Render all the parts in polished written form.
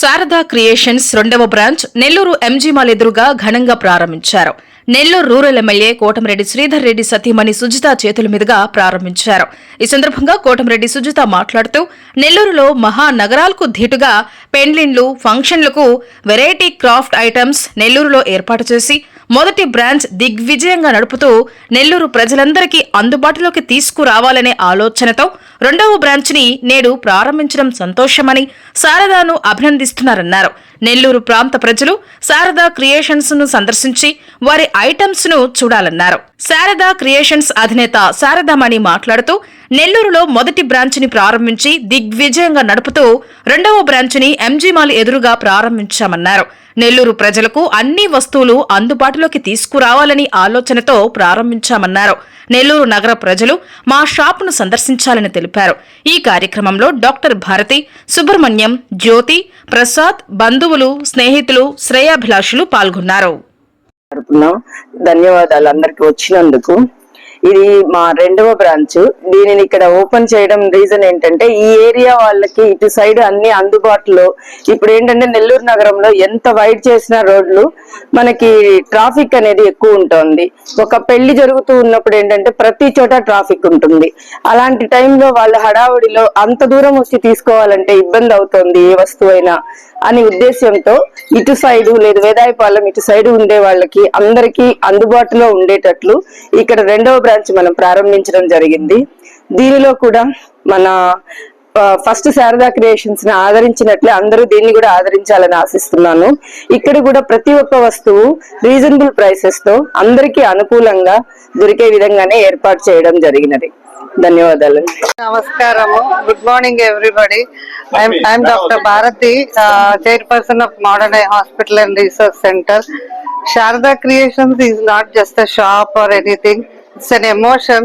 Sharada creations 2వ branch Nellore MG mall ఎదురుగా ఘనంగా ప్రారంభించారు. నెల్లూరు రూరల్ ఎమ్మెల్యే కోటమిరెడ్డి శ్రీధర్ రెడ్డి సతీమణి సుజిత చేతుల మీదుగా ప్రారంభించారు. ఈ సందర్భంగా కోటమిరెడ్డి సుజిత మాట్లాడుతూ నెల్లూరులో మహానగరాలకు ధీటుగా పెండ్లిండ్లు, ఫంక్షన్లకు వెరైటీ క్రాఫ్ట్ ఐటమ్స్ నెల్లూరులో ఏర్పాటు చేసి మొదటి బ్రాంచ్ దిగ్విజయంగా నడుపుతూ నెల్లూరు ప్రజలందరికీ అందుబాటులోకి తీసుకురావాలనే ఆలోచనతో 2వ బ్రాంచ్ ని నేడు ప్రారంభించడం సంతోషమని శారదాను అభినందిస్తున్నారన్నారు. నెల్లూరు ప్రాంత ప్రజలు శారదా క్రియేషన్స్ ను సందర్శించి వారి ఐటమ్స్ ను చూడాలన్నారు. శారదా క్రియేషన్స్ అధినేత శారదామణి మాట్లాడుతూ నెల్లూరులో మొదటి బ్రాంచ్ ని ప్రారంభించి దిగ్విజయంగా నడుపుతూ 2వ బ్రాంచ్ ని ఎంజీ మాల్ ఎదురుగా ప్రారంభించామన్నారు. నెల్లూరు ప్రజలకు అన్ని వస్తువులు అందుబాటులోకి తీసుకురావాలని ఆలోచనతో ప్రారంభించామన్నారు. నెల్లూరు నగర ప్రజలు మా షాపును సందర్శించాలని తెలిపారు. ఈ కార్యక్రమంలో డాక్టర్ భారతి, సుబ్రహ్మణ్యం, జ్యోతి, ప్రసాద్, బంధువులు, స్నేహితులు, శ్రేయాభిలాషులు పాల్గొన్నారు. ధన్యవాదాలు అందరికి వచ్చినందుకు. ఇది మా 2వ బ్రాంచ్. దీనిని ఇక్కడ ఓపెన్ చేయడం రీజన్ ఏంటంటే ఈ ఏరియా వాళ్ళకి ఇటు సైడ్ అన్ని అందుబాటులో. ఇప్పుడు ఏంటంటే నెల్లూరు నగరంలో ఎంత వైడ్ చేసిన రోడ్లు మనకి ట్రాఫిక్ అనేది ఎక్కువ ఉంటుంది. ఒక పెళ్లి జరుగుతూ ఉన్నప్పుడు ఏంటంటే ప్రతి చోట ట్రాఫిక్ ఉంటుంది. అలాంటి టైంలో వాళ్ళ హడావుడిలో అంత దూరం వచ్చి తీసుకోవాలంటే ఇబ్బంది అవుతుంది ఏ వస్తువైనా అని ఉద్దేశంతో ఇటు సైడు లేదు వేదాయపాలెం ఇటు సైడు ఉండే వాళ్ళకి అందరికీ అందుబాటులో ఉండేటట్లు ఇక్కడ 2వ బ్రాంచ్ మనం ప్రారంభించడం జరిగింది. దీనిలో కూడా మన ఫస్ట్ శారదా క్రియేషన్స్ ని ఆదరించినట్లే అందరూ దీన్ని కూడా ఆదరించాలని ఆశిస్తున్నాను. ఇక్కడ కూడా ప్రతి ఒక్క వస్తువు రీజనబుల్ ప్రైసెస్ తో అందరికీ అనుకూలంగా దొరికే విధంగానే ఏర్పాటు చేయడం జరిగినది. ధన్యవాదాలు. నమస్కారము. Good morning everybody. I'm Dr. Bharati, chairperson of Modern Eye Hospital and Research Center. Sharda Creations is not just a shop or anything. It's an emotion.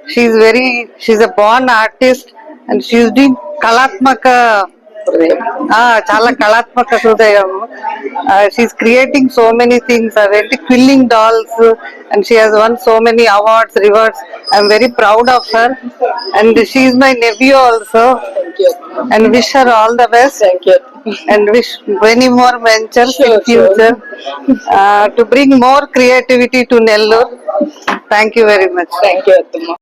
She's a born artist and she's doing kalatmaka. చాలా కళాత్మక హృదయం. She's creating so many things, quilling dolls, and she has won so many awards, rewards. I'm very proud of her, and she's my nephew also. And wish her all the best. Thank you. And wish many more ventures in future to bring more creativity to Nellore. Thank you very much. Thank you.